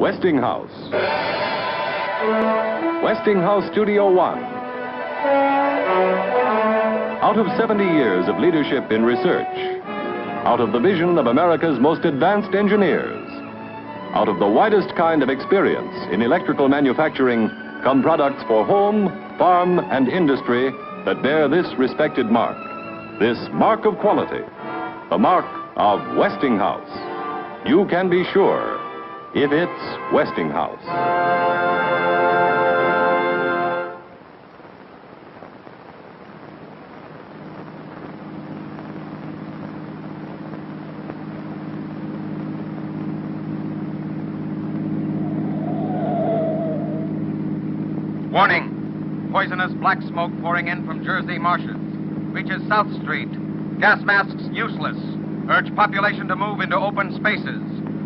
Westinghouse. Westinghouse Studio One. Out of 70 years of leadership in research, out of the vision of America's most advanced engineers, out of the widest kind of experience in electrical manufacturing, come products for home, farm, and industry that bear this respected mark. This mark of quality, the mark of Westinghouse. You can be sure if it's Westinghouse. Warning. Poisonous black smoke pouring in from Jersey marshes. Reaches South Street. Gas masks useless. Urge population to move into open spaces.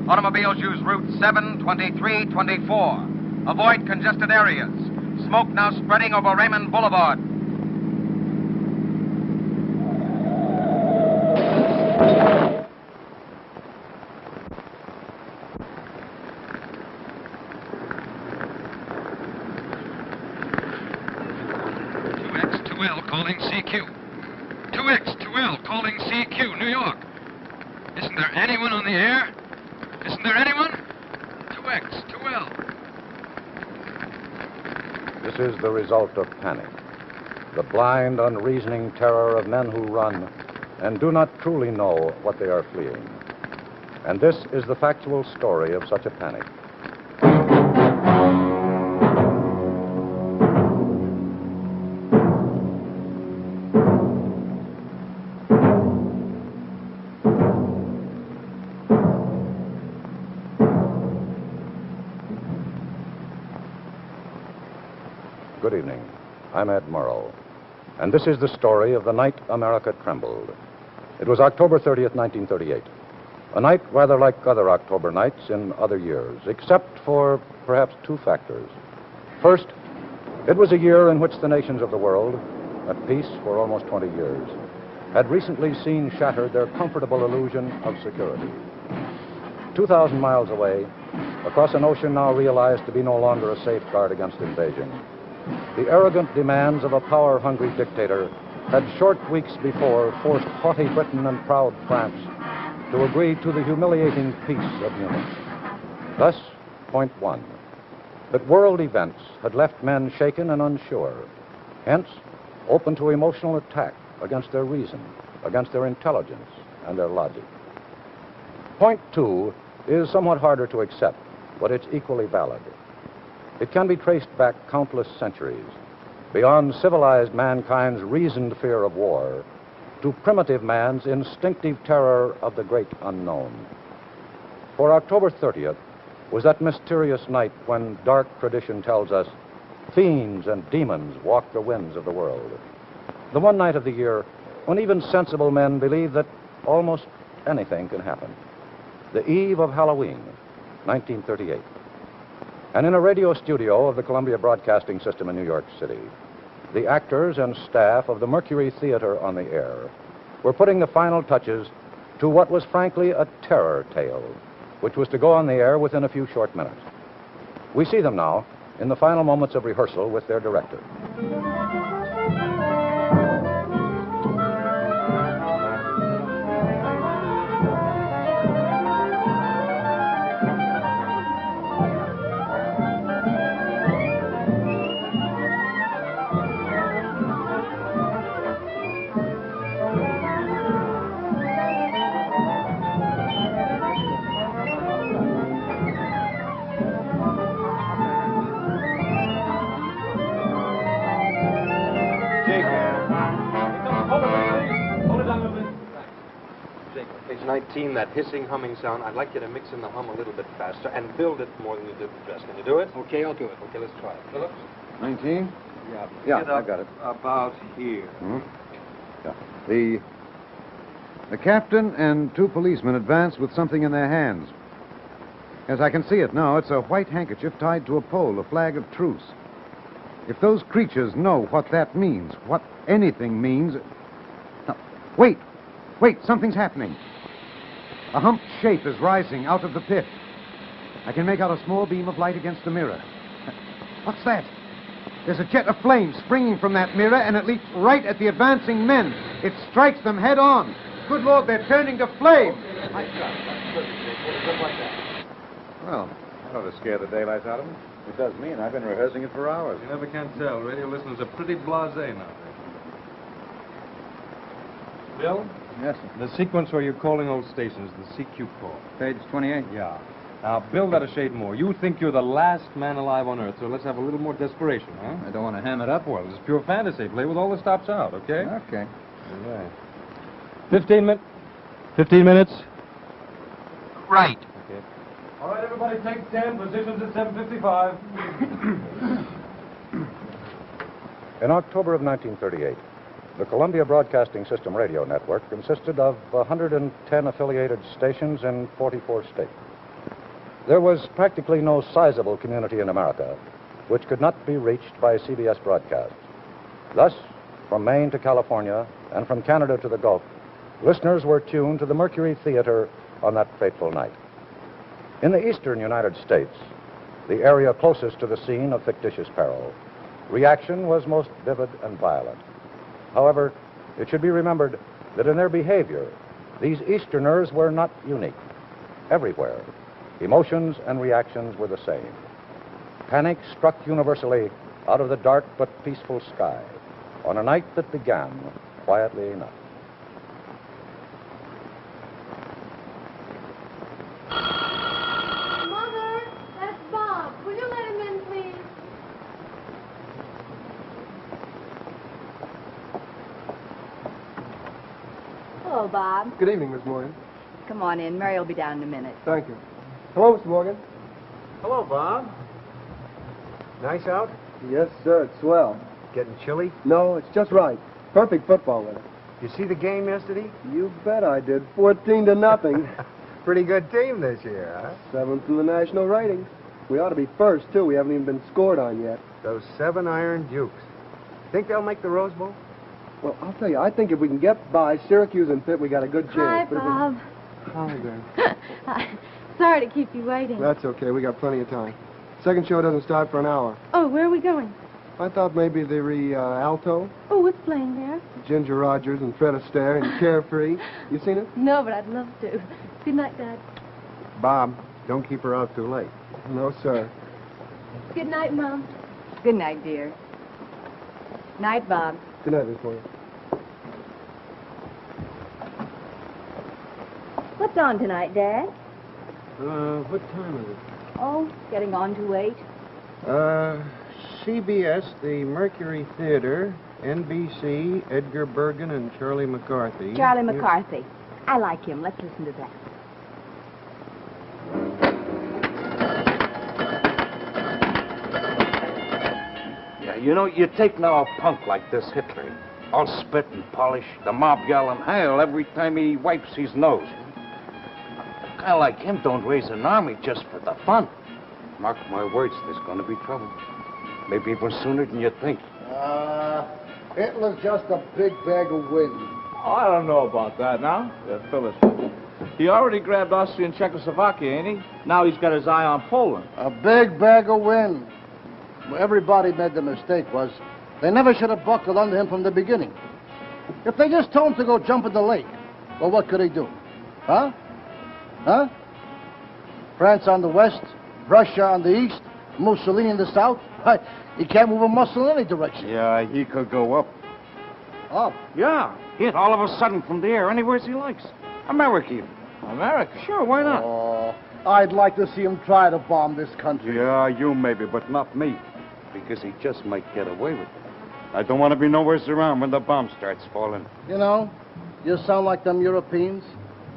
Automobiles use routes 7, 23, 24. Avoid congested areas. Smoke now spreading over Raymond Boulevard. Calling CQ. 2X2L calling CQ, New York. Isn't there anyone on the air? Isn't there anyone? 2X2L. This is the result of panic. The blind, unreasoning terror of men who run and do not truly know what they are fleeing. And this is the factual story of such a panic. Good evening. I'm Ed Murrow, and this is the story of the night America trembled. It was October 30th, 1938. A night rather like other October nights in other years, except for perhaps two factors. First, it was a year in which the nations of the world, at peace for almost 20 years, had recently seen shattered their comfortable illusion of security. 2,000 miles away, across an ocean now realized to be no longer a safeguard against invasion, the arrogant demands of a power-hungry dictator had short weeks before forced haughty Britain and proud France to agree to the humiliating peace of Munich. Thus, point one, that world events had left men shaken and unsure, hence open to emotional attack against their reason, against their intelligence, and their logic. Point two is somewhat harder to accept, but it's equally valid. It can be traced back countless centuries, beyond civilized mankind's reasoned fear of war, to primitive man's instinctive terror of the great unknown. For October 30th was that mysterious night when dark tradition tells us fiends and demons walk the winds of the world. The one night of the year when even sensible men believe that almost anything can happen. The eve of Halloween, 1938. And in a radio studio of the Columbia Broadcasting System in New York City, the actors and staff of the Mercury Theater on the air were putting the final touches to what was frankly a terror tale, which was to go on the air within a few short minutes. We see them now in the final moments of rehearsal with their director. Page 19, that hissing, humming sound. I'd like you to mix in the hum a little bit faster and build it more than you did the dress. Can you do it? Okay, I'll do it. Okay, let's try it. Phillips? 19? Yeah, Yeah, get I up got it. About here. Hmm? Yeah. The captain and two policemen advanced with something in their hands. Yes, I can see it now. It's a white handkerchief tied to a pole, a flag of truce. If those creatures know what that means, what anything means... Now, wait! Wait, something's happening. A humped shape is rising out of the pit. I can make out a small beam of light against the mirror. What's that? There's a jet of flame springing from that mirror, and it leaps right at the advancing men. It strikes them head on. Good Lord, they're turning to flame. Well, that ought to scare the daylights out of them. It does me, and I've been rehearsing it for hours. You never can tell. Radio listeners are pretty blasé now. Bill? Yes, sir. The sequence where you're calling old stations, the CQ call. Page 28. Yeah. Now, build that a shade more. You think you're the last man alive on Earth, so let's have a little more desperation, huh? I don't want to ham it up. Well, this is pure fantasy. Play with all the stops out, okay? Okay. All right. 15 minutes? Right. Okay. All right, everybody, take 10. Positions at 7:55. In October of 1938, the Columbia Broadcasting System radio network consisted of 110 affiliated stations in 44 states. There was practically no sizable community in America which could not be reached by CBS broadcasts. Thus, from Maine to California and from Canada to the Gulf, listeners were tuned to the Mercury Theater on that fateful night. In the eastern United States, the area closest to the scene of fictitious peril, reaction was most vivid and violent. However, it should be remembered that in their behavior, these Easterners were not unique. Everywhere, emotions and reactions were the same. Panic struck universally out of the dark but peaceful sky on a night that began quietly enough. Mother, that's Bob. Will you let him in, please? Hello, Bob. Good evening, Miss Morgan. Come on in. Mary will be down in a minute. Thank you. Hello, Mr. Morgan. Hello, Bob. Nice out? Yes, sir. It's swell. Getting chilly? No, it's just right. Perfect football weather. You see the game yesterday? You bet I did. 14-0. Pretty good team this year, huh? 7th in the national ratings. We ought to be first, too. We haven't even been scored on yet. Those 7 Iron Dukes. Think they'll make the Rose Bowl? Well, I'll tell you, I think if we can get by Syracuse and Pitt, we got a good Hi, chance. But if we- Bob. Hi there. Sorry to keep you waiting. That's okay. We got plenty of time. Second show doesn't start for an hour. Oh, where are we going? I thought maybe the alto, Oh, what's playing there? Ginger Rogers and Fred Astaire and Carefree. You seen it? No, but I'd love to. Good night, Dad. Bob, don't keep her out too late. No, sir. Good night, Mom. Good night, dear. Night, Bob. Good night, Miss Morgan. What's on tonight, Dad? What time is it? Oh, getting on to 8. CBS, the Mercury Theater, NBC, Edgar Bergen and Charlie McCarthy. Charlie McCarthy. I like him. Let's listen to that. Yeah, you know, you take now a punk like this Hitler, all spit and polish, the mob yelling hail every time he wipes his nose. A guy like him don't raise an army just for the fun. Mark my words, there's going to be trouble. Maybe even sooner than you think. Hitler's just a big bag of wind. I don't know about that now. Phyllis. He already grabbed Austria and Czechoslovakia, ain't he? Now he's got his eye on Poland. A big bag of wind. Well, everybody made the mistake was they never should have buckled under him from the beginning. If they just told him to go jump in the lake, well, what could he do? Huh? Huh? France on the west, Russia on the east, Mussolini in the south. He can't move a muscle in any direction. Yeah, he could go up. Up? Yeah, hit all of a sudden from the air, anywhere he likes. America even. America? Sure, why not? Oh, I'd like to see him try to bomb this country. Yeah, you maybe, but not me. Because he just might get away with it. I don't want to be nowhere around when the bomb starts falling. You know, you sound like them Europeans.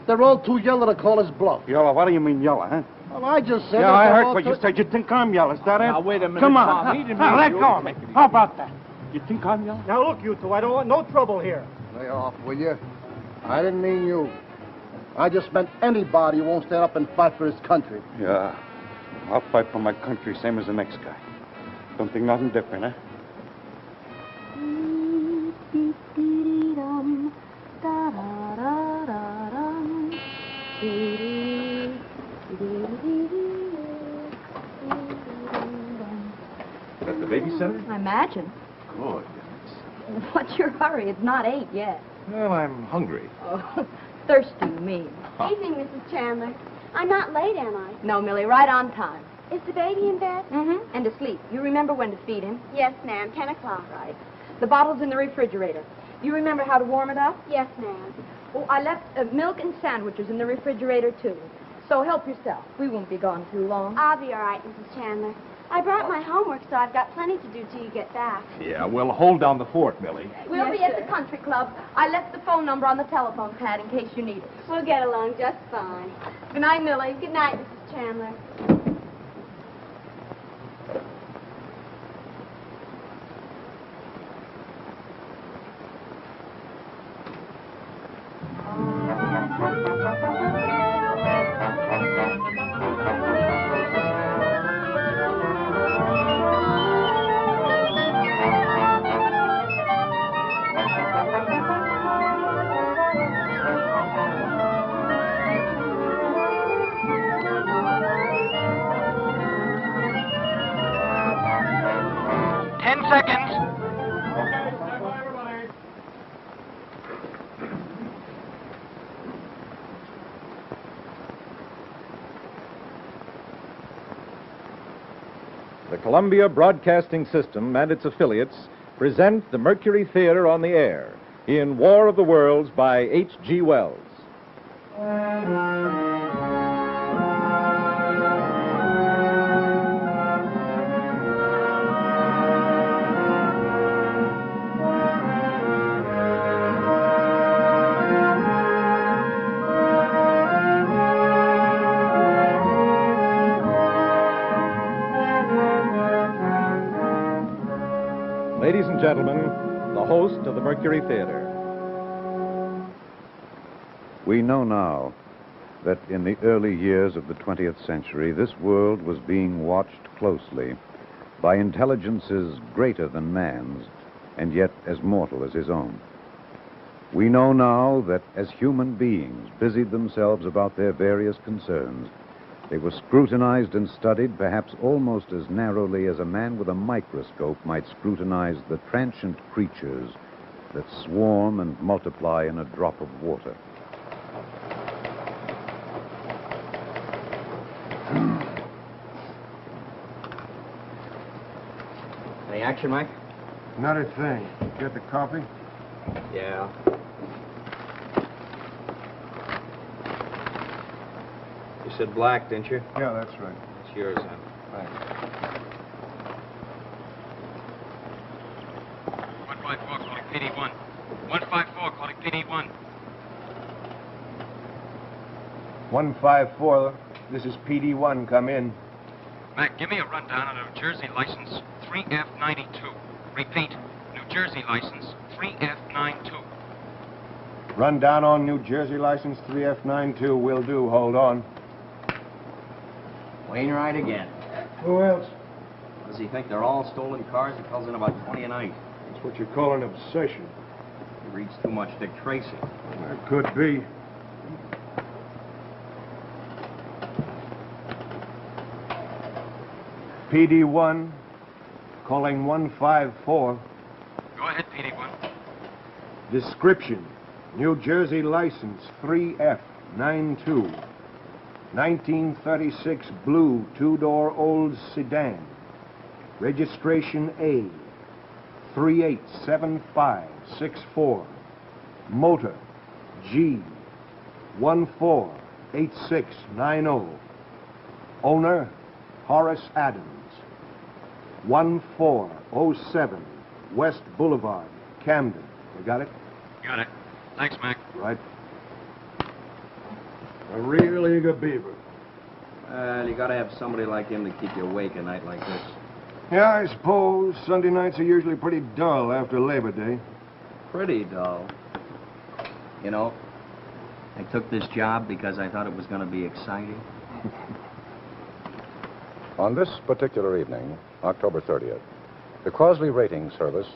They're all too yellow to call us bluff. Yellow? What do you mean yellow, huh? Well, I just said... Yeah, I heard what you said. You think I'm yellow, is that it? Now, wait a minute, Come Tom. on. He didn't Now, mean let you. go of me. How about that? You think I'm yellow? Now, look, you two, I don't want no trouble here. Lay off, will you? I didn't mean you. I just meant anybody who won't stand up and fight for his country. Yeah. I'll fight for my country, same as the next guy. Don't think nothing different, huh? babysitter? I imagine. Good. What's your hurry? It's not 8 yet. Well, I'm hungry. Oh, thirsty, you mean. Evening, Mrs. Chandler. I'm not late, am I? No, Millie, right on time. Is the baby in bed? Mm-hmm. And asleep. You remember when to feed him? Yes, ma'am. 10 o'clock. Right. The bottle's in the refrigerator. You remember how to warm it up? Yes, ma'am. Oh, I left milk and sandwiches in the refrigerator, too. So help yourself. We won't be gone too long. I'll be all right, Mrs. Chandler. I brought my homework, so I've got plenty to do till you get back. Yeah, well, hold down the fort, Millie. We'll be at the country club. I left the phone number on the telephone pad in case you need it. We'll get along just fine. Good night, Millie. Good night, Mrs. Chandler. The Columbia Broadcasting System and its affiliates present the Mercury Theater on the air in War of the Worlds by H.G. Wells. Ladies and gentlemen, the host of the Mercury Theater. We know now that in the early years of the 20th century, this world was being watched closely by intelligences greater than man's, and yet as mortal as his own. We know now that as human beings busied themselves about their various concerns, they were scrutinized and studied perhaps almost as narrowly as a man with a microscope might scrutinize the transient creatures that swarm and multiply in a drop of water. Any action, Mike? Not a thing. Get the coffee? Yeah. You said black, didn't you? Yeah, that's right. It's yours, then. Thanks. 154 calling PD1. 154 calling PD1. 154. This is PD1. Come in. Mac, give me a rundown on New Jersey license 3F92. Repeat, New Jersey license 3F92. Run down on New Jersey license 3F92. Will do. Hold on. Wainwright again. Who else? Does he think they're all stolen cars? He calls in about 20 a night. That's what you call an obsession. He reads too much Dick Tracy. That could be. PD1, calling 154. Go ahead, PD1. Description, New Jersey license 3F92. 1936 blue two-door old sedan. Registration A 387564. Motor G 148690. Owner Horace Adams. 1407 West Boulevard, Camden. You got it? Got it. Thanks, Mac. Right. A real eager beaver. Well, you gotta have somebody like him to keep you awake a night like this. Yeah, I suppose Sunday nights are usually pretty dull after Labor Day. Pretty dull. You know, I took this job because I thought it was gonna be exciting. On this particular evening, October 30th, the Crosley Rating Service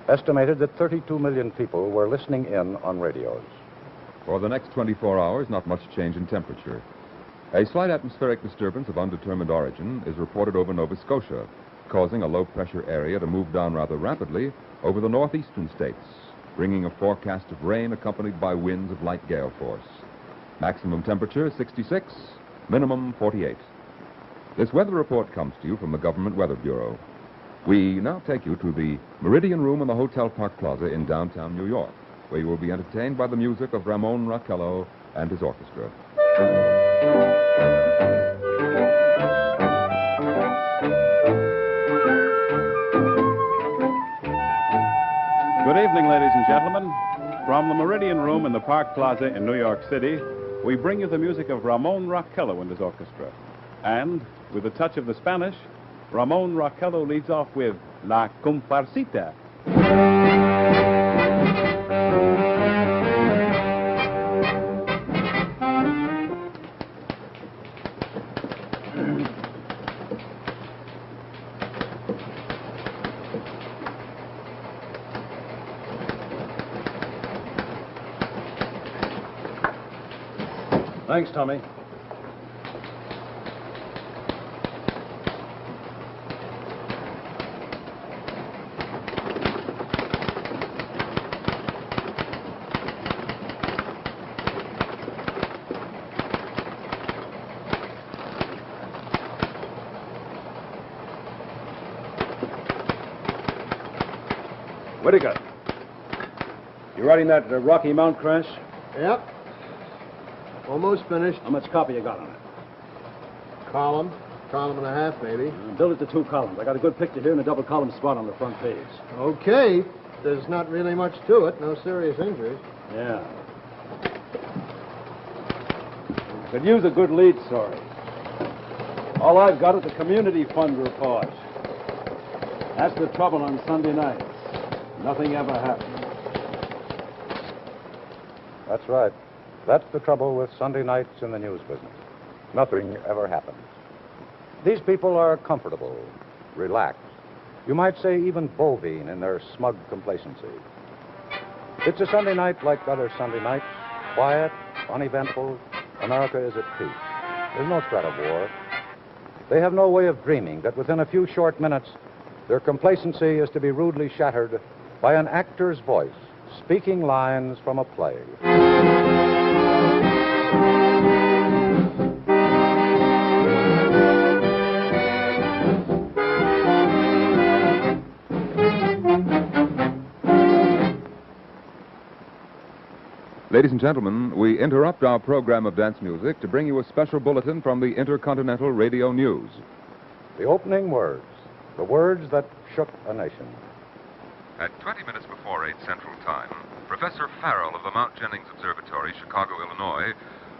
estimated that 32 million people were listening in on radios. For the next 24 hours, not much change in temperature. A slight atmospheric disturbance of undetermined origin is reported over Nova Scotia. causing a low-pressure area to move down rather rapidly over the northeastern states, bringing a forecast of rain accompanied by winds of light gale force. Maximum temperature 66, minimum 48. This weather report comes to you from the Government Weather Bureau. We now take you to the Meridian Room in the Hotel Park Plaza in downtown New York, where you will be entertained by the music of Ramon Raquello and his orchestra. Good evening, ladies and gentlemen. From the Meridian Room in the Park Plaza in New York City, we bring you the music of Ramon Raquello and his orchestra. And, with a touch of the Spanish, Ramon Raquello leads off with La Comparsita. Thanks, Tommy. What do you got? You writing that Rocky Mount crash? Yep. Almost finished. How much copy you got on it? Column and a half, maybe. Build it to 2 columns. I got a good picture here and a double column spot on the front page. Okay. There's not really much to it. No serious injuries. Yeah. Could use a good lead story. All I've got is a community fund report. That's the trouble on Sunday nights. Nothing ever happens. That's right. That's the trouble with Sunday nights in the news business. Nothing ever happens. These people are comfortable, relaxed. You might say even bovine in their smug complacency. It's a Sunday night like other Sunday nights. Quiet, uneventful. America is at peace. There's no threat of war. They have no way of dreaming that within a few short minutes, their complacency is to be rudely shattered by an actor's voice speaking lines from a play. Ladies and gentlemen, we interrupt our program of dance music to bring you a special bulletin from the Intercontinental Radio News. The opening words, the words that shook a nation. At 20 minutes before 8 Central Time, Professor Farrell of the Mount Jennings Observatory, Chicago, Illinois,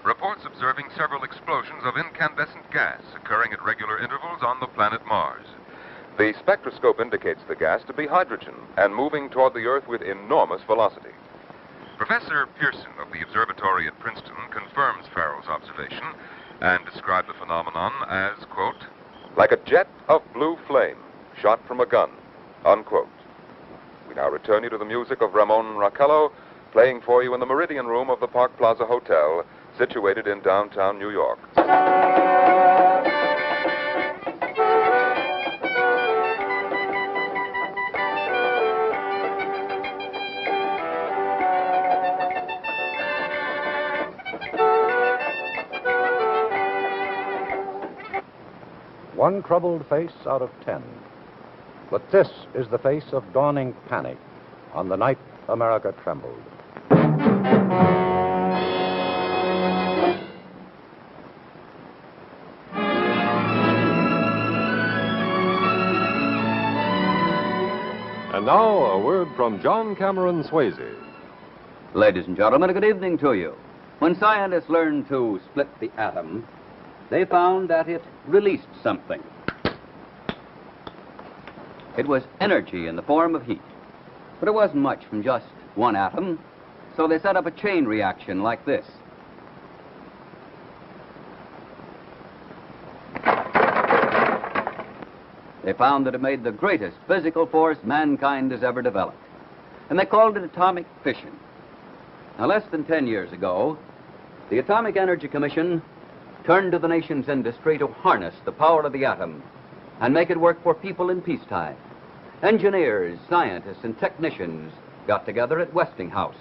reports observing several explosions of incandescent gas occurring at regular intervals on the planet Mars. The spectroscope indicates the gas to be hydrogen and moving toward the Earth with enormous velocity. Professor Pearson of the observatory at Princeton confirms Farrell's observation and described the phenomenon as, quote, like a jet of blue flame shot from a gun, unquote. We now return you to the music of Ramon Raquello, playing for you in the Meridian Room of the Park Plaza Hotel, situated in downtown New York. One troubled face out of 10. But this is the face of dawning panic on the night America trembled. And now, a word from John Cameron Swayze. Ladies and gentlemen, good evening to you. When scientists learned to split the atom, they found that it released something. It was energy in the form of heat. But it wasn't much from just one atom, so they set up a chain reaction like this. They found that it made the greatest physical force mankind has ever developed. And they called it atomic fission. Now, less than 10 years ago, the Atomic Energy Commission turned to the nation's industry to harness the power of the atom and make it work for people in peacetime. Engineers, scientists, and technicians got together at Westinghouse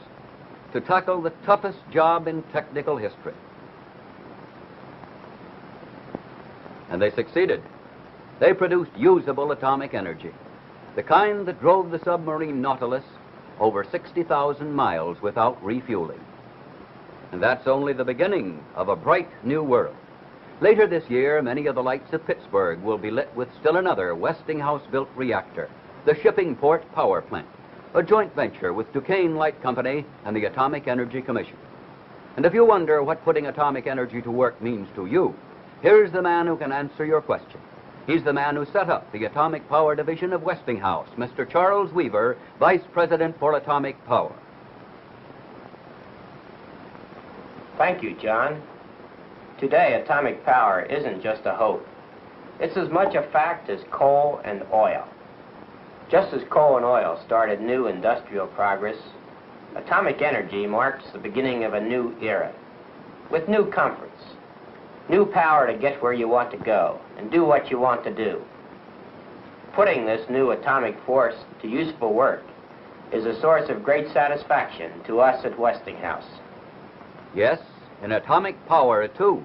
to tackle the toughest job in technical history. And they succeeded. They produced usable atomic energy, the kind that drove the submarine Nautilus over 60,000 miles without refueling. And that's only the beginning of a bright new world. Later this year, many of the lights of Pittsburgh will be lit with still another Westinghouse-built reactor, the Shipping Port Power Plant, a joint venture with Duquesne Light Company and the Atomic Energy Commission. And if you wonder what putting atomic energy to work means to you, here's the man who can answer your question. He's the man who set up the Atomic Power Division of Westinghouse, Mr. Charles Weaver, Vice President for Atomic Power. Thank you, John. Today, atomic power isn't just a hope. It's as much a fact as coal and oil. Just as coal and oil started new industrial progress, atomic energy marks the beginning of a new era, with new comforts, new power to get where you want to go and do what you want to do. Putting this new atomic force to useful work is a source of great satisfaction to us at Westinghouse. Yes, in atomic power, too.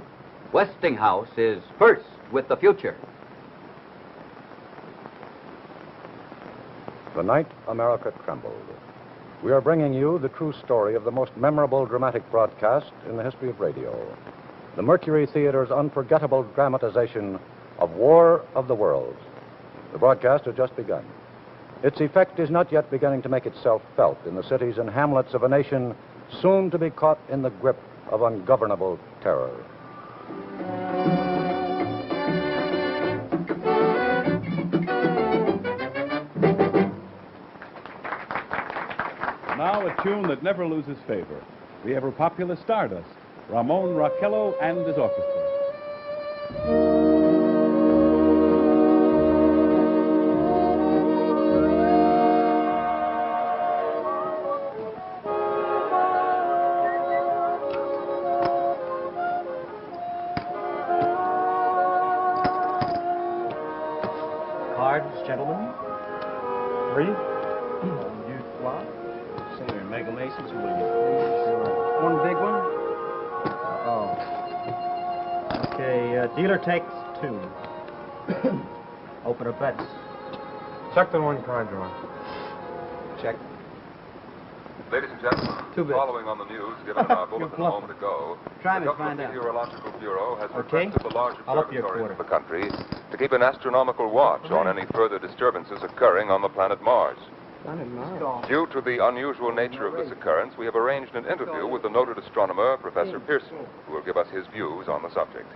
Westinghouse is first with the future. The night America trembled. We are bringing you the true story of the most memorable dramatic broadcast in the history of radio. The Mercury Theater's unforgettable dramatization of War of the Worlds. The broadcast has just begun. Its effect is not yet beginning to make itself felt in the cities and hamlets of a nation soon to be caught in the grip of ungovernable terror. Now a tune that never loses favor. The ever-popular Stardust, Ramon Raquello and his orchestra. Cards, gentlemen. 3. You flop. Singer, Mega Masons, will you? Sure. One big one? Oh. Okay, dealer takes 2. Open a bets. Check the one card drawer. Check. Ladies and gentlemen, following on the news given in our bulletin a moment ago, Try the me, Government find out. Meteorological Bureau has Okay. requested the large I'll up your observatories quarter. of the country to keep an astronomical watch on any further disturbances occurring on the planet Mars. Due to the unusual nature of this occurrence, we have arranged an interview with the noted astronomer, Professor Pearson, who will give us his views on the subject.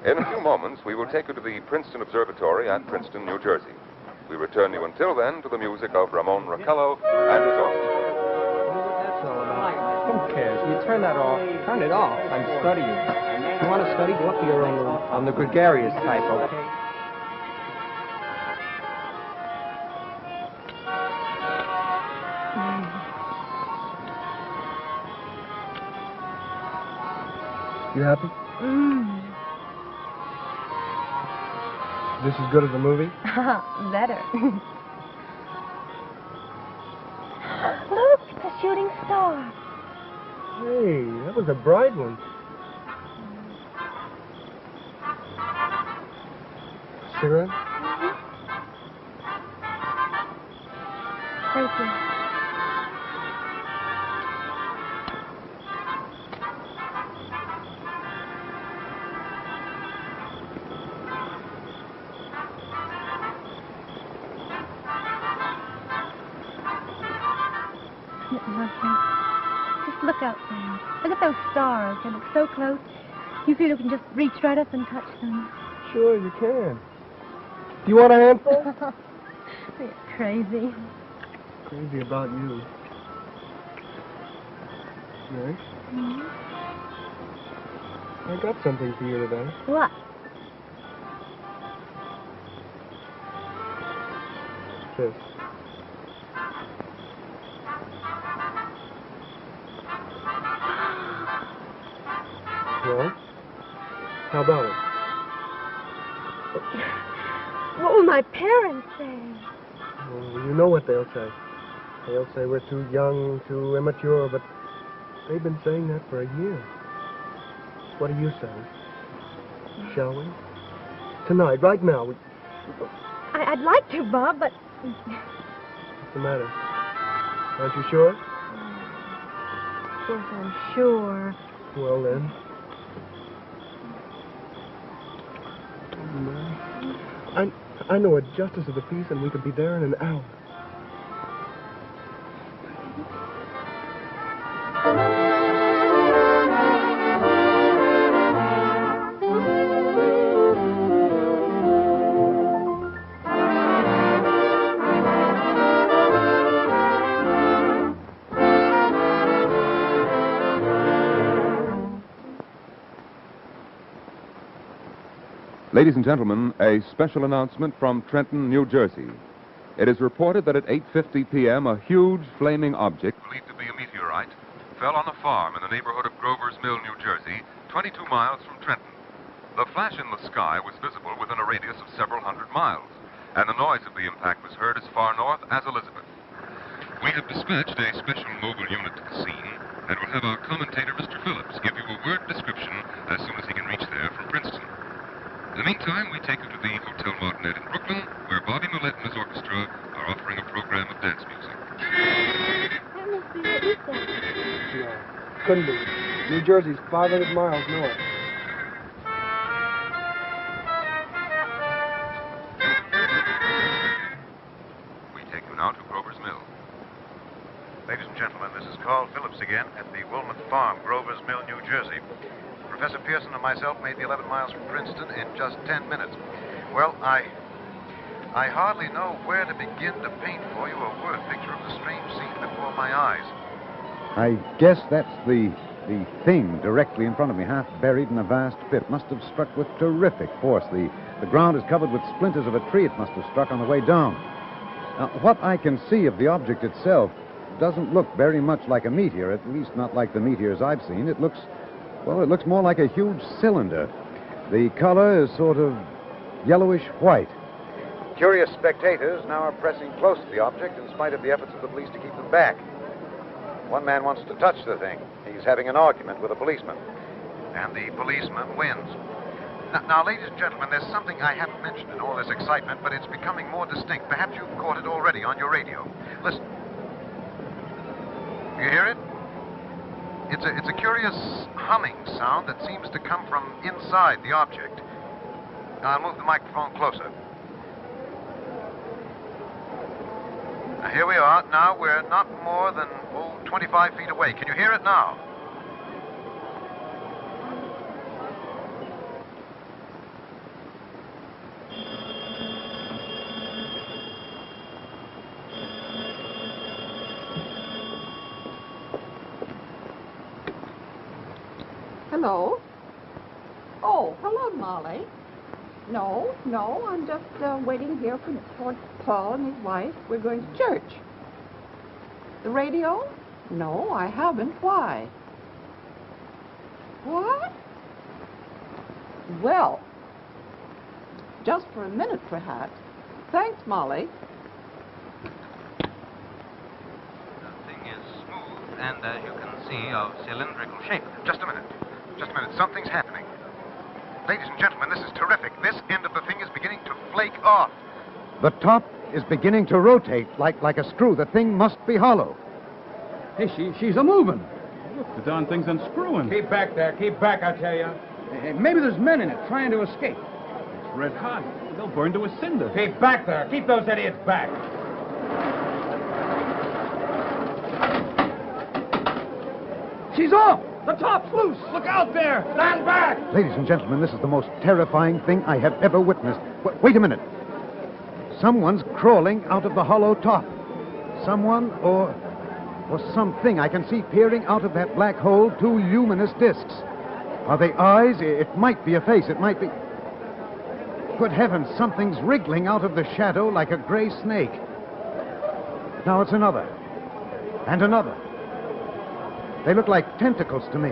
In a few moments, we will take you to the Princeton Observatory at Princeton, New Jersey. We return you until then to the music of Ramon Raquello and his orchestra. Who cares? You turn that off. Turn it off. I'm studying. You want to study? Go up to your own room. I'm the gregarious type, okay? You happy? This as good as the movie? Better. Look, a shooting star. Hey, that was a bright one. Cigarette? Thank you. Just look out there. Look at those stars. They look so close. You feel you can just reach right up and touch them. Sure, you can. Do you want a handful? You're crazy. Crazy about you. Nice. Mm-hmm. I got something for you today. What? This. Well, how about it? What will my parents say? Well, you know what they'll say. They'll say we're too young, too immature, but they've been saying that for a year. What do you say? Shall we? Tonight, right now. I'd like to, Bob, but... What's the matter? Aren't you sure? Yes, I'm sure. Well, then. I know a justice of the peace, and we could be there in an hour. Ladies and gentlemen, a special announcement from Trenton, New Jersey. It is reported that at 8:50 p.m., a huge flaming object, believed to be a meteorite, fell on a farm in the neighborhood of Grover's Mill, New Jersey, 22 miles from Trenton. The flash in the sky was visible within a radius of several hundred miles, and the noise of the impact was heard as far north as Elizabeth. We have dispatched a special mobile unit to the scene, and will have our commentator, Mr. Phillips, give you a word description as soon as he can reach there from Princeton. In the meantime, we take you to the Hotel Martinet in Brooklyn, where Bobby Millett and his orchestra are offering a program of dance music. That must be what you said. No, couldn't be. New Jersey's 500 miles north. We take you now to Grover's Mill. Ladies and gentlemen, this is Carl Phillips again at the Wilmot Farm, Grover's Mill, New Jersey. Professor Pearson and myself made the 11 miles from Princeton in just 10 minutes. Well, I hardly know where to begin to paint for you a word picture of the strange scene before my eyes. I guess that's the thing directly in front of me, half buried in a vast pit. Must have struck with terrific force. The ground is covered with splinters of a tree. It must have struck on the way down. Now, what I can see of the object itself doesn't look very much like a meteor, at least not like the meteors I've seen. It looks more like a huge cylinder. The color is sort of yellowish white. Curious spectators now are pressing close to the object in spite of the efforts of the police to keep them back. One man wants to touch the thing. He's having an argument with a policeman. And the policeman wins. Now, ladies and gentlemen, there's something I haven't mentioned in all this excitement, but it's becoming more distinct. Perhaps you've caught it already on your radio. Listen. You hear it? It's a curious humming sound that seems to come from inside the object. Now, I'll move the microphone closer. Now, here we are. Now, we're not more than, 25 feet away. Can you hear it now? Hello? Oh, hello, Molly. No, I'm just waiting here for Paul and his wife. We're going to church. The radio? No, I haven't. Why? What? Well, just for a minute, perhaps. Thanks, Molly. The thing is smooth and, as you can see, of cylindrical shape. Just a minute. Something's happening. Ladies and gentlemen, this is terrific. This end of the thing is beginning to flake off. The top is beginning to rotate like a screw. The thing must be hollow. Hey, she's a-moving. Look, the darn thing's unscrewing. Keep back there. Keep back, I tell you. Hey, maybe there's men in it trying to escape. It's red hot. They'll burn to a cinder. Keep back there. Keep those idiots back. She's off! The top's loose! Look out there! Stand back! Ladies and gentlemen, this is the most terrifying thing I have ever witnessed. Wait a minute. Someone's crawling out of the hollow top. Someone or something I can see peering out of that black hole, two luminous discs. Are they eyes? It might be a face. It might be... Good heavens, something's wriggling out of the shadow like a gray snake. Now it's another. And another. They look like tentacles to me.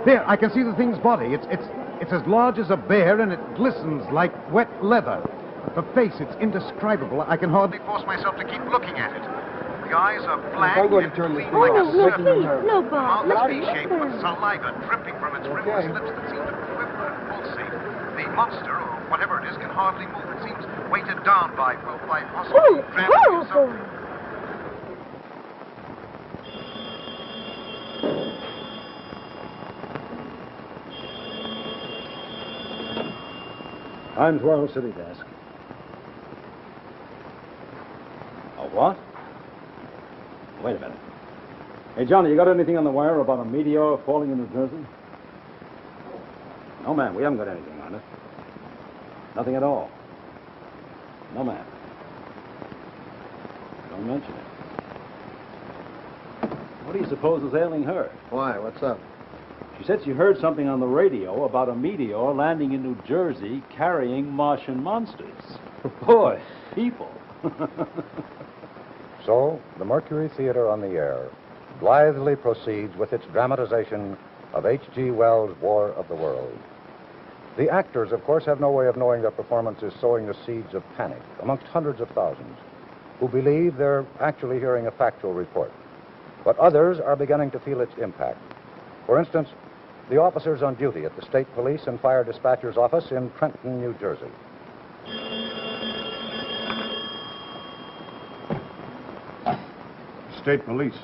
There, I can see the thing's body. It's as large as a bear, and it glistens like wet leather. The face, it's indescribable. I can hardly force myself to keep looking at it. The eyes are black I'm going to and turn this clean like a no, serpent. please, no, Bob. Mouth Let is me V-shaped with listen. saliva dripping from its rimless lips that seem to quiver and pulsate. The monster, or whatever it is, can hardly move. It seems weighted down by possibly gravity or something. Times Royal City desk. A what? Wait a minute. Hey, Johnny, you got anything on the wire about a meteor falling in New Jersey? No, ma'am. We haven't got anything on it. Nothing at all. No, ma'am. Don't mention it. What do you suppose is ailing her? Why? What's up? She said she heard something on the radio about a meteor landing in New Jersey carrying Martian monsters. Boy, people. So, the Mercury Theater on the Air blithely proceeds with its dramatization of H.G. Wells' War of the Worlds. The actors, of course, have no way of knowing their performance is sowing the seeds of panic amongst hundreds of thousands who believe they're actually hearing a factual report. But others are beginning to feel its impact. For instance, the officers on duty at the State Police and Fire Dispatcher's Office in Trenton, New Jersey. State Police.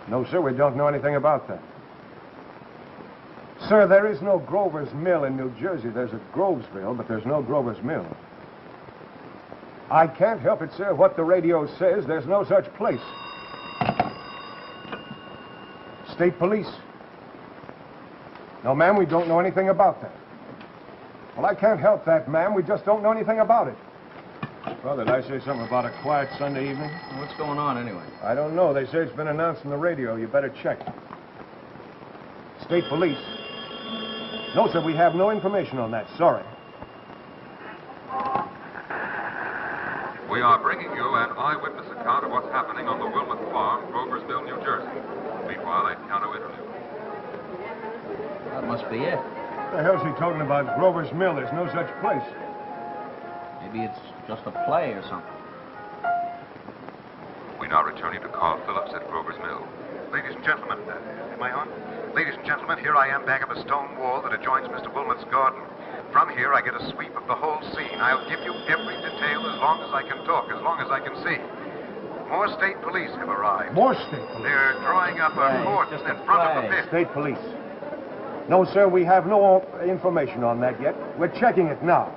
No, sir, we don't know anything about that. Sir, there is no Grover's Mill in New Jersey. There's a Grovesville, but there's no Grover's Mill. I can't help it, sir. What the radio says, there's no such place. State Police. No, ma'am, we don't know anything about that. Well, I can't help that, ma'am. We just don't know anything about it. Well, did I say something about a quiet Sunday evening? What's going on anyway? I don't know. They say it's been announced on the radio. You better check. State Police. No, sir, we have no information on that. Sorry. We are bringing you an eyewitness account of what's happening on the Wilmot Farm, Grover's Mill, New Jersey. Meanwhile, a piano interlude. That must be it. What the hell's he talking about? Grover's Mill. There's no such place. Maybe it's just a play or something. We now return you to Carl Phillips at Grover's Mill. Ladies and gentlemen, am I on? Ladies and gentlemen, here I am back of a stone wall that adjoins Mr. Wilmot's garden. From here, I get a sweep of the whole scene. I'll give you every detail as long as I can talk, as long as I can see. More state police have arrived. More state police? They're drawing up a cordon in front of the pit. State Police. No, sir, we have no information on that yet. We're checking it now.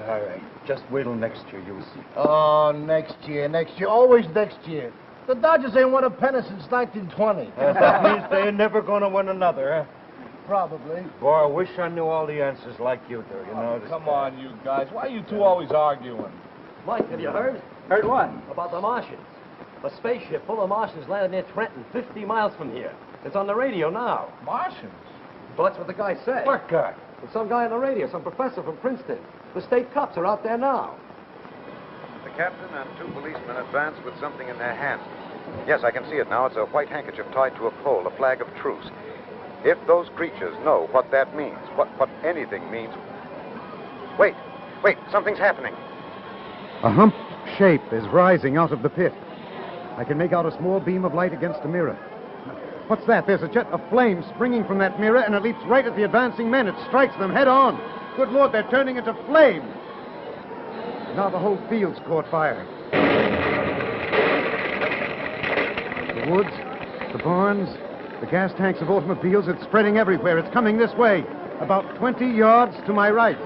All right. Just wait till next year, you'll see. Oh, next year. Always next year. The Dodgers ain't won a pennant since 1920. That means they're never going to win another, huh? Probably. Boy, I wish I knew all the answers like you do, you know. Come on, you guys. Why are you two always arguing? Mike, have you heard? Heard what? About the Martians. A spaceship full of Martians landed near Trenton, 50 miles from here. It's on the radio now. Martians? Well, that's what the guy said. What guy? It's some guy on the radio, some professor from Princeton. The state cops are out there now. The captain and two policemen advance with something in their hands. Yes, I can see it now. It's a white handkerchief tied to a pole, a flag of truce. If those creatures know what that means, what anything means... Wait, something's happening. A humped shape is rising out of the pit. I can make out a small beam of light against the mirror. What's that? There's a jet of flame springing from that mirror, and it leaps right at the advancing men. It strikes them head on. Good Lord, they're turning into flame. Now the whole field's caught fire. The woods, the barns, the gas tanks of automobiles, it's spreading everywhere. It's coming this way, about 20 yards to my right.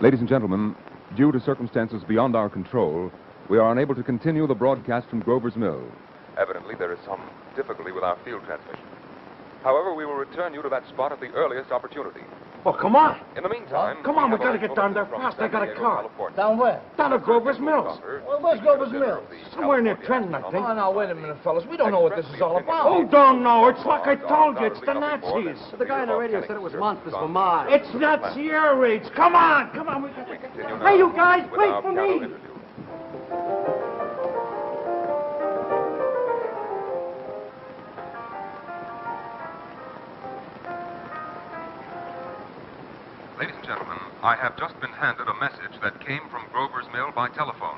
Ladies and gentlemen, due to circumstances beyond our control, we are unable to continue the broadcast from Grover's Mill. Evidently, there is some difficulty with our field transmission. However, we will return you to that spot at the earliest opportunity. Oh, come on. In the meantime... Come on, we gotta get down there fast. I got a car. Down where? Down at Grover's Mills. Well, where's Grover's Mill? Somewhere near Trenton, I think. Oh, now, wait a minute, fellas. We don't know what this is all about. Who don't know? It's like I told you. It's the Nazis. The guy on the radio said it was monsters from Mars. It's Nazi air raids. Come on. We gotta get there. Hey, you guys, wait for me. I have just been handed a message that came from Grover's Mill by telephone.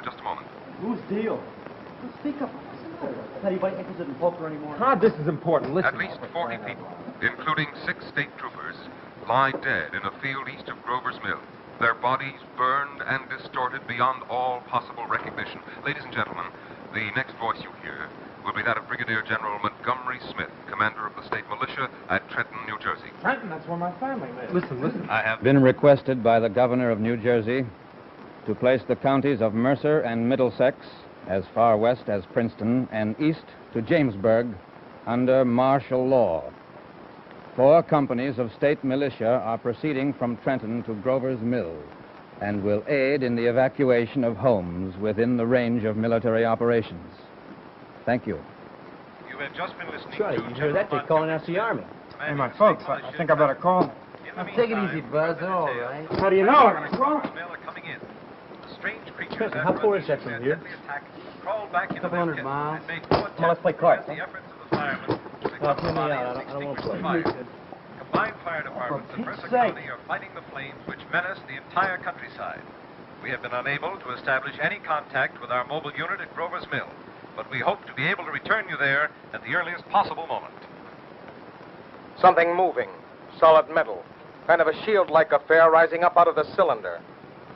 Just a moment. Whose deal? Speak up. Is anybody interested in poker anymore? Todd, this is important. Listen. At least 40 people, including 6 state troopers, lie dead in a field east of Grover's Mill. Their bodies burned and distorted beyond all possible recognition. Ladies and gentlemen, the next voice you hear will be that of Brigadier General Montgomery Smith, commander of the state militia at Trenton, New Jersey. Trenton, that's where my family lives. Listen. I have been requested by the governor of New Jersey to place the counties of Mercer and Middlesex as far west as Princeton and east to Jamesburg under martial law. 4 companies of state militia are proceeding from Trenton to Grover's Mill and will aid in the evacuation of homes within the range of military operations. Thank you. You have just been listening Charlie, to you hear that? They're calling us the Army. Hey, my folks, I think I better call them. Take it easy, Buzz. They're all right. How do you know I'm gonna call them? Coming in. Strange creatures Trenton, how far is that from here? crawled back into Couple hundred their miles. and made no attempt Come on, let's play cards. the efforts of the firemen to Now, recover pull me bodies out. and I don't want to extinguish play. the fire. Combined fire departments of Pete's Mercer sake. County are fighting the flames which menace the entire countryside. We have been unable to establish any contact with our mobile unit at Grover's Mill, but we hope to be able to return you there at the earliest possible moment. Something moving, solid metal, kind of a shield-like affair rising up out of the cylinder.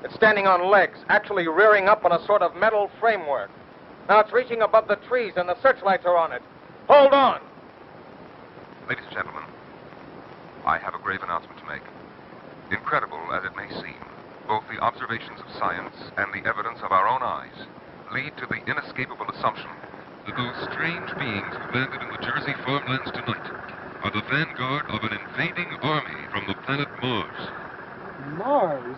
It's standing on legs, actually rearing up on a sort of metal framework. Now it's reaching above the trees and the searchlights are on it. Hold on! Ladies and gentlemen, I have a grave announcement to make. Incredible as it may seem, both the observations of science and the evidence of our own eyes lead to the inescapable assumption that those strange beings who landed in the Jersey farmlands tonight are the vanguard of an invading army from the planet Mars. Mars?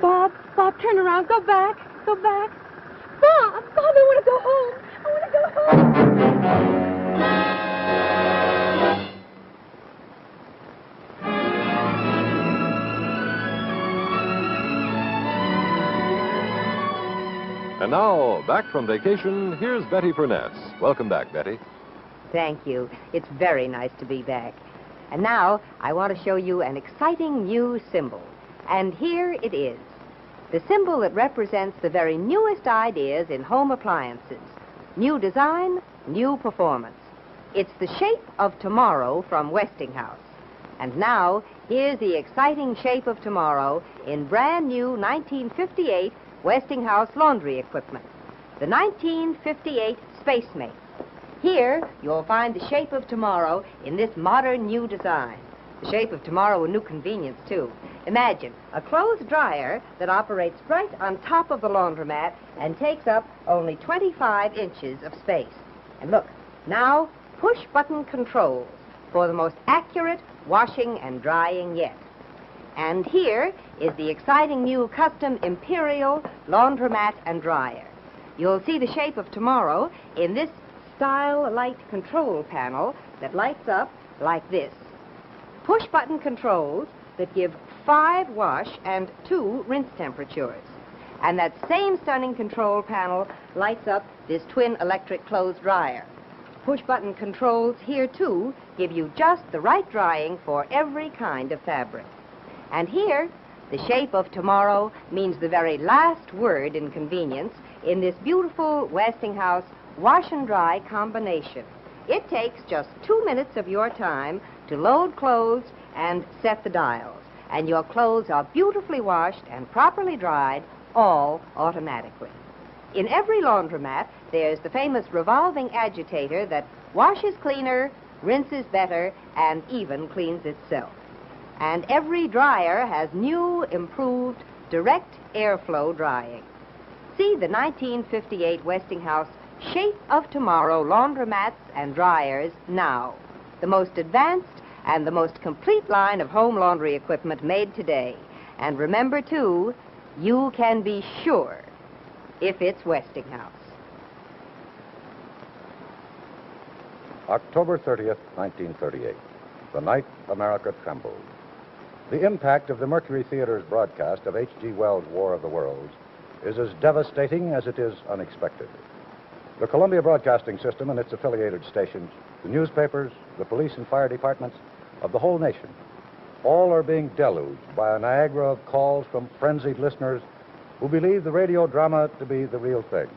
Bob, turn around. Go back. Bob, I want to go home. I want to go home. And now, back from vacation, here's Betty Furness. Welcome back, Betty. Thank you. It's very nice to be back. And now, I want to show you an exciting new symbol. And here it is. The symbol that represents the very newest ideas in home appliances. New design, new performance. It's the shape of tomorrow from Westinghouse. And now, here's the exciting shape of tomorrow in brand new 1958 Westinghouse laundry equipment. The 1958 Space Mate. Here, you'll find the shape of tomorrow in this modern new design. The shape of tomorrow, a new convenience, too. Imagine a clothes dryer that operates right on top of the laundromat and takes up only 25 inches of space. And look, now push-button controls for the most accurate washing and drying yet. And here is the exciting new custom Imperial laundromat and dryer. You'll see the shape of tomorrow in this style light control panel that lights up like this. Push-button controls that give 5 wash and 2 rinse temperatures. And that same stunning control panel lights up this twin electric clothes dryer. Push-button controls here, too, give you just the right drying for every kind of fabric. And here, the shape of tomorrow means the very last word in convenience in this beautiful Westinghouse wash and dry combination. It takes just 2 minutes of your time to load clothes and set the dials. And your clothes are beautifully washed and properly dried, all automatically. In every laundromat, there's the famous revolving agitator that washes cleaner, rinses better, and even cleans itself. And every dryer has new, improved, direct airflow drying. See the 1958 Westinghouse Shape of Tomorrow laundromats and dryers now. The most advanced and the most complete line of home laundry equipment made today. And remember, too, you can be sure if it's Westinghouse. October 30th, 1938, the night America trembled. The impact of the Mercury Theater's broadcast of H.G. Wells' War of the Worlds is as devastating as it is unexpected. The Columbia Broadcasting System and its affiliated stations, the newspapers, the police and fire departments of the whole nation, all are being deluged by a Niagara of calls from frenzied listeners who believe the radio drama to be the real thing.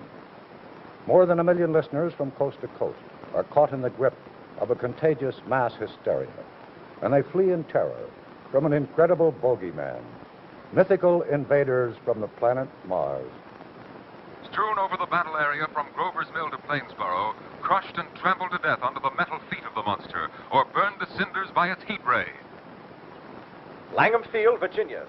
More than 1 million listeners from coast to coast are caught in the grip of a contagious mass hysteria, and they flee in terror from an incredible bogeyman, mythical invaders from the planet Mars. Strewn over the battle area from Grover's Mill to Plainsboro, crushed and trampled to death under the metal feet of the monster, or burned to cinders by its heat ray. Langham Field, Virginia.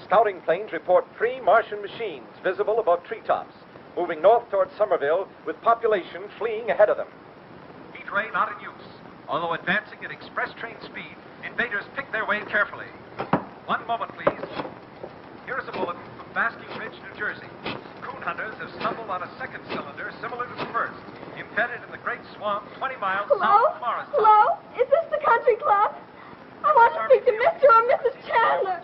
Scouting planes report 3 Martian machines visible above treetops, moving north toward Somerville with population fleeing ahead of them. Heat ray not in use. Although advancing at express train speed, invaders pick their way carefully. One moment, please. Here is a bulletin from Basking Ridge, New Jersey. Coon hunters have stumbled on a second cylinder similar to the first, embedded in the great swamp 20 miles south of Morristown. Hello? Is this the country club? I want to speak to Mr. or Mrs. Chandler.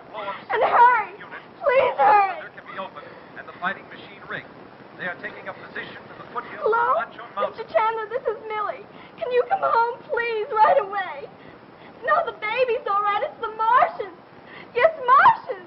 And hurry! Please hurry! Can be opened and the fighting machine rigged. They are taking up position in the foothills Hello? of Wancho Mountain. Mr. Chandler, this is Millie. Can you come home, please, right away? No, the baby's all right. It's the Martians. Yes, Martians.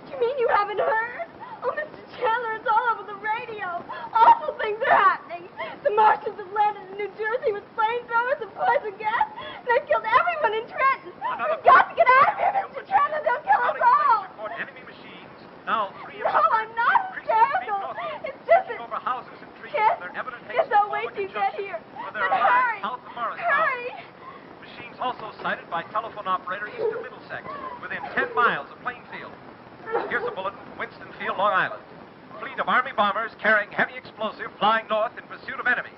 Do you mean you haven't heard? Oh, Mr. Chandler, it's all over the radio. Awful things are happening. The Martians have landed in New Jersey with flamethrowers and poison gas, and they've killed everyone in Trenton. We've got to get out of here, Mr. Chandler. They'll kill us all. Report enemy machines. Now, 3 No, I'm not hysterical. It's just that... over houses and trees. Yes, Their evident yes, I'll wait till you get here. But hurry. South of Morristown. Hurry. Machines also sighted by telephone operator east of Middlesex, within 10 miles of Plainfield. Here's a bulletin from Winstonfield, Long Island. Fleet of Army bombers carrying heavy explosive flying north in pursuit of enemy.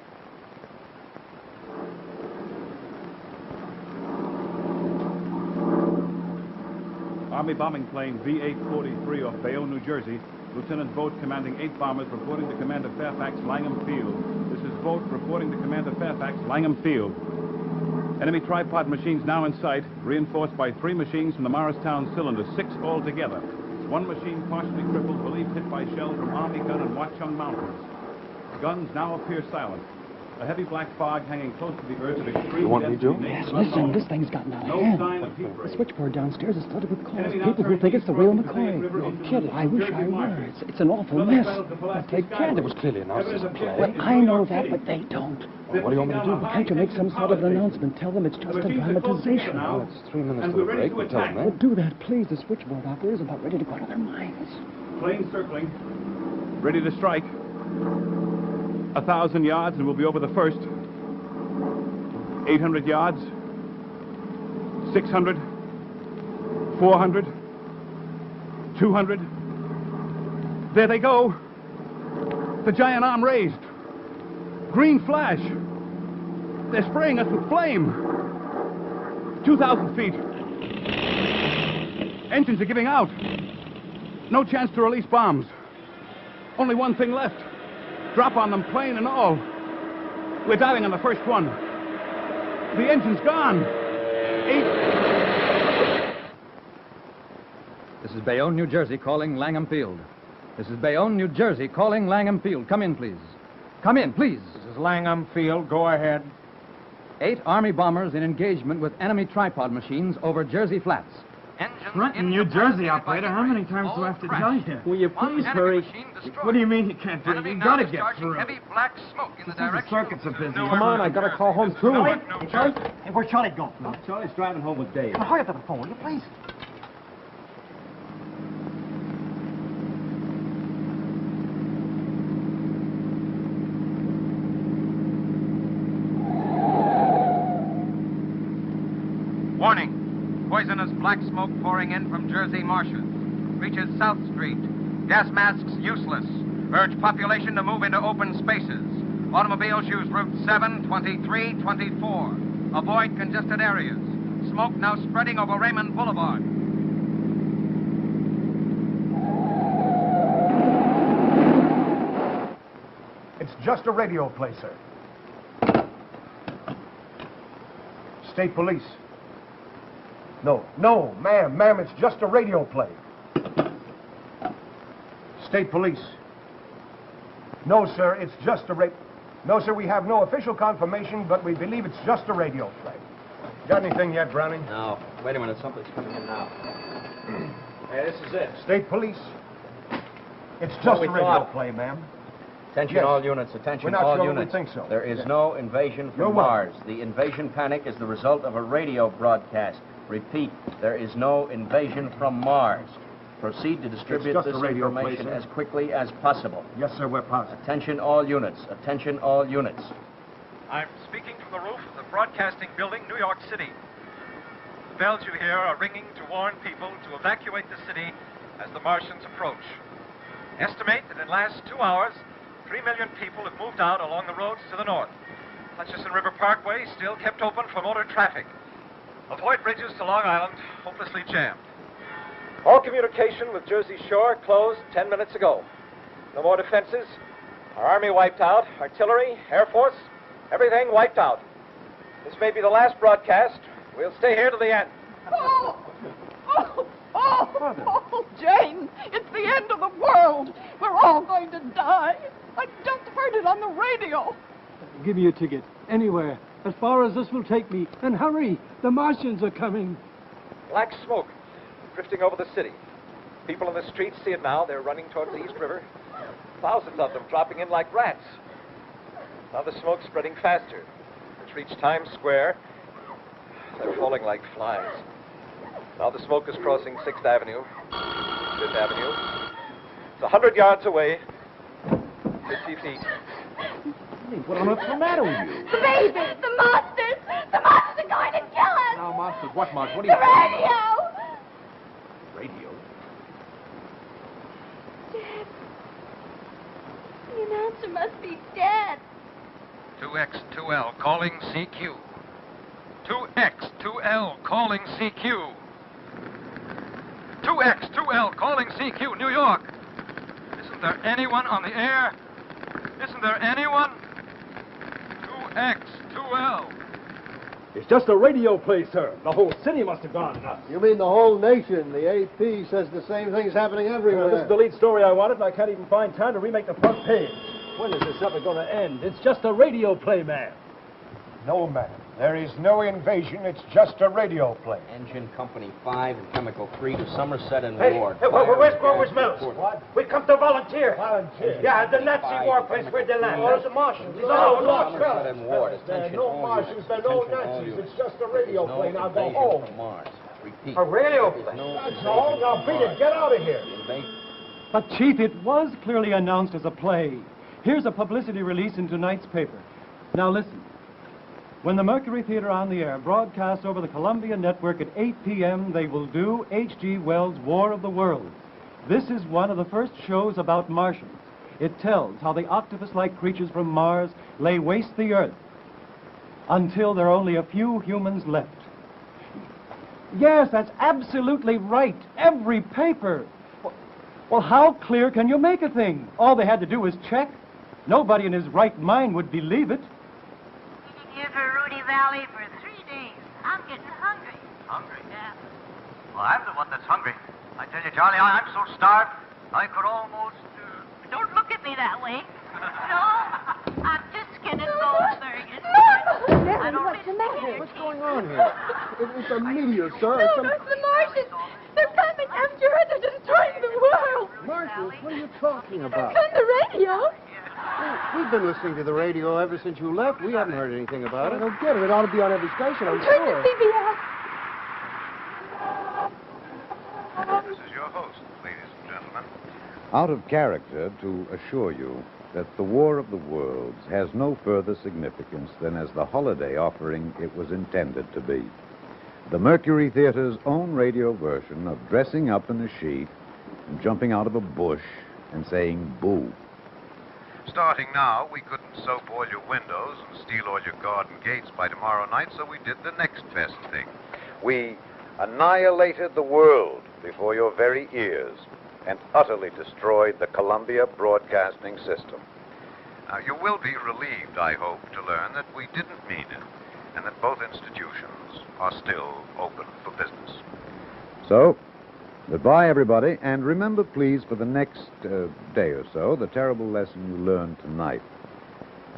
Army bombing plane V-843 off Bayonne, New Jersey. Lieutenant Boat commanding 8 bombers reporting to Commander Fairfax, Langham Field. This is Boat reporting to Commander Fairfax, Langham Field. Enemy tripod machines now in sight, reinforced by 3 machines from the Morristown cylinder, 6 altogether. 1 machine partially crippled, believed hit by shells from Army gun and Watchung Mountains. Guns now appear silent. A heavy black fog hanging close to the earth of extreme... You want me to? Yes, listen, this thing's gotten out of No hand. sign of heat ray. The switchboard downstairs is flooded with calls. Enemy People who now think it's the real turning McCoy. River No into kid, I wish I Jersey were. market. It's an awful Another mess. battle to But they Pulaski can't. It was clearly announced as a play. Well, I know that, but they don't. Well, what do you want me to do? Can't you make some sort of an announcement? Tell them it's just a dramatization. Well, it's 3 minutes to the break. We'll tell them Well, that. do that, please. The switchboard operator's about ready to go out of their minds. Plane circling, ready to strike. 1,000 yards and we'll be over the first. 800 yards. 600. 400. 200. There they go. The giant arm raised. Green flash. They're spraying us with flame. 2,000 feet. Engines are giving out. No chance to release bombs. Only one thing left. Drop on them, plane and all. We're diving on the first one. The engine's gone. 8. This is Bayonne, New Jersey, calling Langham Field. This is Bayonne, New Jersey, calling Langham Field. Come in, please. Come in, please. This is Langham Field. Go ahead. 8 Army bombers in engagement with enemy tripod machines over Jersey Flats. Trenton, New Jersey, operator. How many times do I have to tell you? Will you please hurry? What do you mean you can't do it? You gotta get through. Heavy black smoke in the The circuits are busy. Come on, I gotta call home too. Hey, Charlie? Hey, where's Charlie going? Charlie's driving home with Dave. Hurry up to the phone, will you please? Warning. Poisonous black smoke pouring in from Jersey marshes. Reaches South Street. Gas masks useless. Urge population to move into open spaces. Automobiles use route 7, 23, 24. Avoid congested areas. Smoke now spreading over Raymond Boulevard. It's just a radio play, sir. State police. No, ma'am, it's just a radio play. State police. No, sir, it's just a No, sir, we have no official confirmation, but we believe it's just a radio play. Got anything yet, Browning? No. Wait a minute. Something's coming in now. Hey, this is it. State police. It's What just we a radio thought. play, ma'am. Attention Yes. all units. Attention We're not all sure units. we think so. There is Yes. no invasion You're from welcome. Mars. The invasion panic is the result of a radio broadcast. Repeat, there is no invasion from Mars. Proceed to distribute just this a radio play, information sir. as quickly as possible. Yes, sir, we're positive. Attention all units. Attention all units. I'm speaking from the roof of the Broadcasting Building, New York City. The bells you hear are ringing to warn people to evacuate the city as the Martians approach. Estimate that in the last 2 hours, 3 million people have moved out along the roads to the north. Hutchison River Parkway still kept open for motor traffic. Avoid bridges to Long Island, hopelessly jammed. All communication with Jersey Shore closed 10 minutes ago. No more defenses. Our Army wiped out. Artillery, Air Force, everything wiped out. This may be the last broadcast. We'll stay here to the end. Oh, Jane, it's the end of the world. We're all going to die. I just heard it on the radio. Give me a ticket. Anywhere. As far as this will take me. And hurry. The Martians are coming. Black smoke drifting over the city. People in the streets see it now. They're running towards the East River. Thousands of them dropping in like rats. Now the smoke's spreading faster. It's reached Times Square. They're falling like flies. Now the smoke is crossing 6th Avenue, 5th Avenue. It's 100 yards away, 50 feet. What on earth's the matter with you? The baby! The monsters! The monsters are going to kill us! Now, monsters, what monsters? What The radio! Radio? Dead. The announcer must be dead. 2X2L calling CQ. 2X2L calling CQ. 2X2L calling CQ, New York. Isn't there anyone on the air? Isn't there anyone? 2X2L. It's just a radio play, sir. The whole city must have gone nuts. You mean the whole nation? The AP says the same thing's happening everywhere. This is the lead story I wanted, and I can't even find time to remake the front page. When is this ever going to end? It's just a radio play, man. No, man. There is no invasion. It's just a radio play. Engine Company 5 and Chemical 3 to Somerset and Hey, Ward. where's Grover's Mills? What? We come to volunteer. Volunteer? Yeah, the Nazi war place where they land. Oh, it's a Martian. No, Somerset and Ward. There are Attention no all Martians. units. There are no Attention all Nazis. units. It's just a radio There's play. no Now go invasion home. from Mars. Repeat. A radio play? No That's all. Now beat it. Get out of here. But, Chief, it was clearly announced as a play. Here's a publicity release in tonight's paper. Now listen. When the Mercury Theater on the Air broadcasts over the Columbia Network at 8 p.m., they will do H.G. Wells' War of the Worlds. This is one of the first shows about Martians. It tells how the octopus-like creatures from Mars lay waste the Earth until there are only a few humans left. Yes, that's absolutely right. Every paper. Well, how clear can you make a thing? All they had to do was check. Nobody in his right mind would believe it. Here for Rudy Valley for 3 days. I'm getting hungry. Hungry? Yeah. Well, I'm the one that's hungry. I tell you, Charlie, I'm so starved, I could almost... Don't look at me that way. No, I'm just skinning Goldberg. Mary, what's the matter? What's going on here? It's a meteor, sir. No, it's the Martians. They're coming after us. They're destroying the world. Martians? What are you talking about? It's on the radio. We've been listening to the radio ever since you left. We haven't heard anything about it. I don't get it. It ought to be on every station, I'm Turn sure. to CBS. This is your host, ladies and gentlemen. Out of character to assure you that the War of the Worlds has no further significance than as the holiday offering it was intended to be. The Mercury Theater's own radio version of dressing up in a sheet and jumping out of a bush and saying boo. Starting now, we couldn't soap all your windows and steal all your garden gates by tomorrow night, so we did the next best thing. We annihilated the world before your very ears and utterly destroyed the Columbia Broadcasting System. Now, you will be relieved, I hope, to learn that we didn't mean it, and that both institutions are still open for business. So, goodbye, everybody, and remember, please, for the next day or so, the terrible lesson you learned tonight.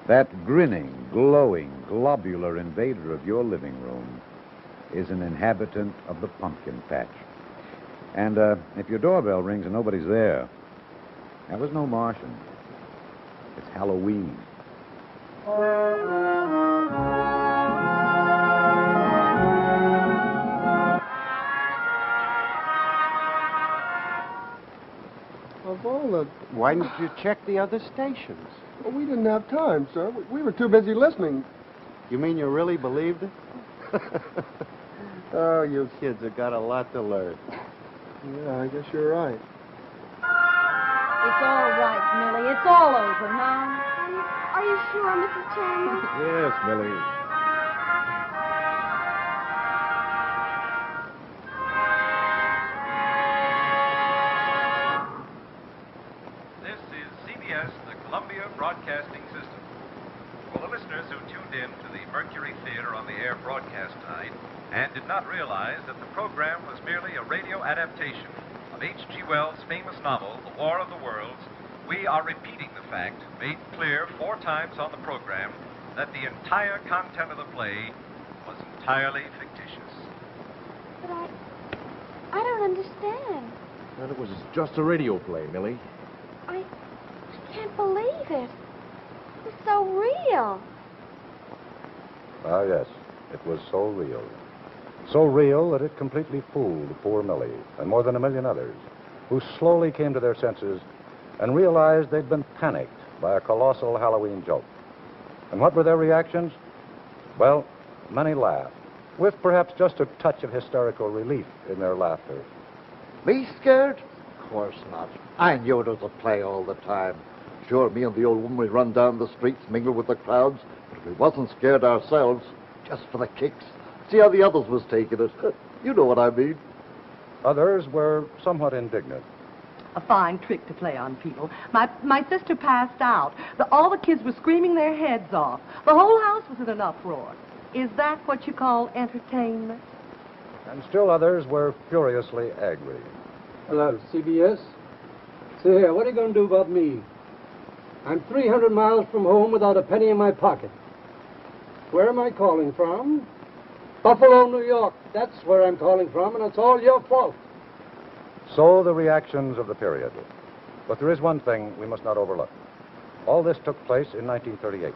That grinning, glowing, globular invader of your living room is an inhabitant of the pumpkin patch. And if your doorbell rings and nobody's there, that was no Martian. It's Halloween. Why didn't you check the other stations? Well, we didn't have time, sir. We were too busy listening. You mean you really believed it? Oh, you kids have got a lot to learn. Yeah, I guess you're right. It's all right, Millie. It's all over now. Are you sure, Mrs. Chandler? Yes, Millie. This is CBS, the Columbia Broadcasting System. For the listeners who tuned in to the Mercury Theater on the air broadcast tonight and did not realize that the program was merely a radio adaptation of H.G. Wells' famous novel, The War of the Worlds, we are repeating the fact, made clear 4 times on the program, that the entire content of the play was entirely fictitious. But I don't understand. And it was just a radio play, Millie. I can't believe it. It was so real. Ah, yes, it was so real. So real that it completely fooled poor Millie and more than 1 million others, who slowly came to their senses and realized they'd been panicked by a colossal Halloween joke. And what were their reactions? Well, many laughed, with perhaps just a touch of hysterical relief in their laughter. Me scared? Of course not. I knew it was a play all the time. Sure, me and the old woman, we run down the streets, mingle with the crowds, but we wasn't scared ourselves, just for the kicks. See how the others was taking it. You know what I mean. Others were somewhat indignant. A fine trick to play on people. My sister passed out. All the kids were screaming their heads off. The whole house was in an uproar. Is that what you call entertainment? And still others were furiously angry. Hello, CBS? Say here, what are you going to do about me? I'm 300 miles from home without a penny in my pocket. Where am I calling from? Buffalo, New York. That's where I'm calling from, and it's all your fault. So the reactions of the period. But there is one thing we must not overlook. All this took place in 1938,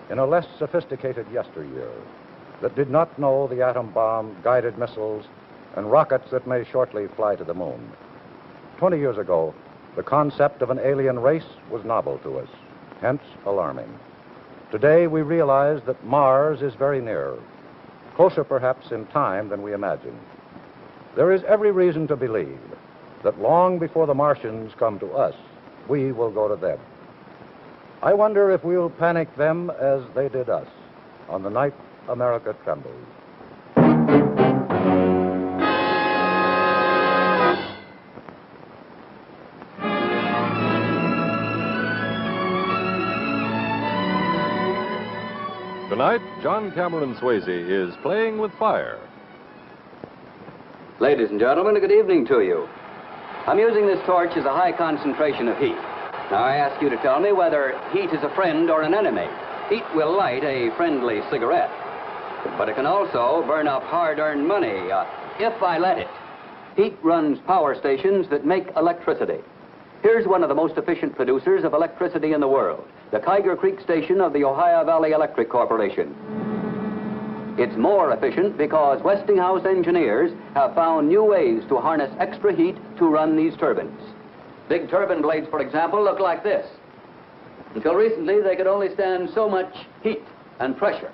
in a less sophisticated yesteryear that did not know the atom bomb, guided missiles, and rockets that may shortly fly to the moon. 20 years ago, the concept of an alien race was novel to us, hence alarming. Today, we realize that Mars is very near, closer perhaps in time than we imagine. There is every reason to believe that long before the Martians come to us, we will go to them. I wonder if we'll panic them as they did us on the night America trembled. Tonight, John Cameron Swayze is playing with fire. Ladies and gentlemen, good evening to you. I'm using this torch as a high concentration of heat. Now I ask you to tell me whether heat is a friend or an enemy. Heat will light a friendly cigarette, but it can also burn up hard-earned money if I let it. Heat runs power stations that make electricity. Here's one of the most efficient producers of electricity in the world, the Kiger Creek Station of the Ohio Valley Electric Corporation. It's more efficient because Westinghouse engineers have found new ways to harness extra heat to run these turbines. Big turbine blades, for example, look like this. Until recently, they could only stand so much heat and pressure.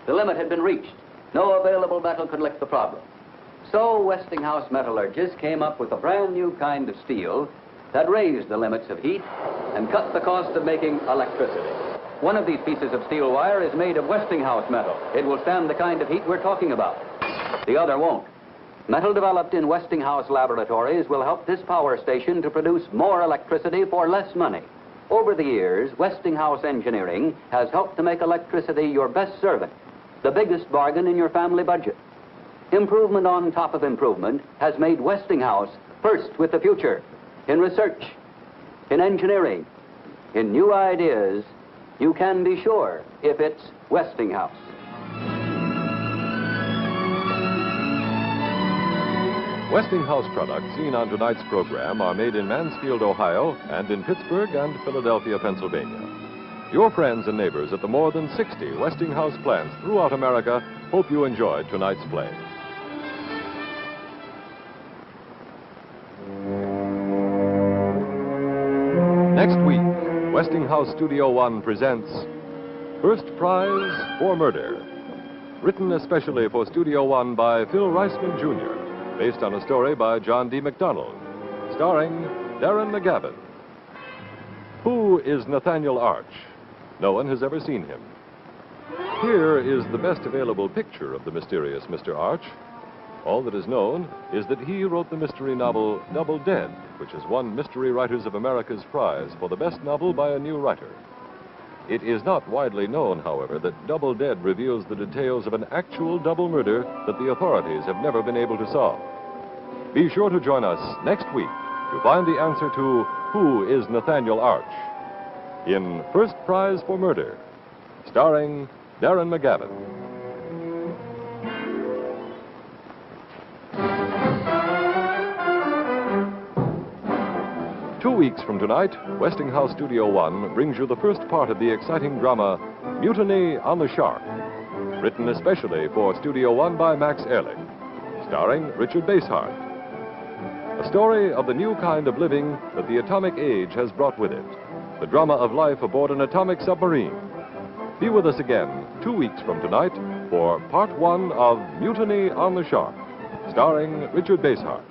The limit had been reached. No available metal could lift the problem. So Westinghouse metallurgists came up with a brand new kind of steel that raised the limits of heat and cut the cost of making electricity. One of these pieces of steel wire is made of Westinghouse metal. It will stand the kind of heat we're talking about. The other won't. Metal developed in Westinghouse laboratories will help this power station to produce more electricity for less money. Over the years, Westinghouse engineering has helped to make electricity your best servant, the biggest bargain in your family budget. Improvement on top of improvement has made Westinghouse first with the future, in research, in engineering, in new ideas. You can be sure if it's Westinghouse. Westinghouse products seen on tonight's program are made in Mansfield, Ohio, and in Pittsburgh and Philadelphia, Pennsylvania. Your friends and neighbors at the more than 60 Westinghouse plants throughout America hope you enjoyed tonight's play. Next week, Westinghouse Studio One presents First Prize for Murder. Written especially for Studio One by Phil Reisman, Jr., based on a story by John D. MacDonald, starring Darren McGavin. Who is Nathaniel Arch? No one has ever seen him. Here is the best available picture of the mysterious Mr. Arch. All that is known is that he wrote the mystery novel Double Dead, which has won Mystery Writers of America's prize for the best novel by a new writer. It is not widely known, however, that Double Dead reveals the details of an actual double murder that the authorities have never been able to solve. Be sure to join us next week to find the answer to Who is Nathaniel Arch? In First Prize for Murder, starring Darren McGavin. 2 weeks from tonight, Westinghouse Studio One brings you the first part of the exciting drama, Mutiny on the Shark, written especially for Studio One by Max Ehrlich, starring Richard Basehart. A story of the new kind of living that the atomic age has brought with it, the drama of life aboard an atomic submarine. Be with us again 2 weeks from tonight for Part 1 of Mutiny on the Shark, starring Richard Basehart.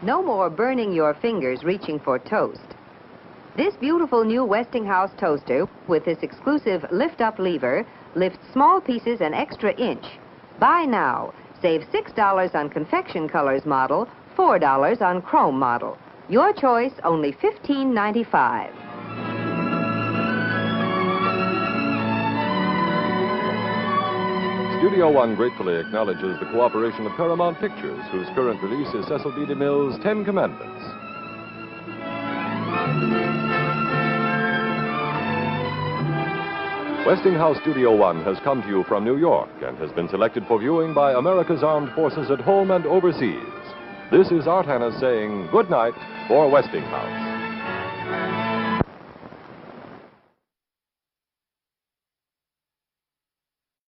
No more burning your fingers reaching for toast. This beautiful new Westinghouse toaster with this exclusive lift-up lever lifts small pieces an extra inch. Buy now. Save $6 on confection colors model, $4 on chrome model. Your choice, only $15.95. Studio One gratefully acknowledges the cooperation of Paramount Pictures, whose current release is Cecil B. DeMille's 10 Commandments. Westinghouse Studio One has come to you from New York and has been selected for viewing by America's armed forces at home and overseas. This is Art Hanna saying good night for Westinghouse.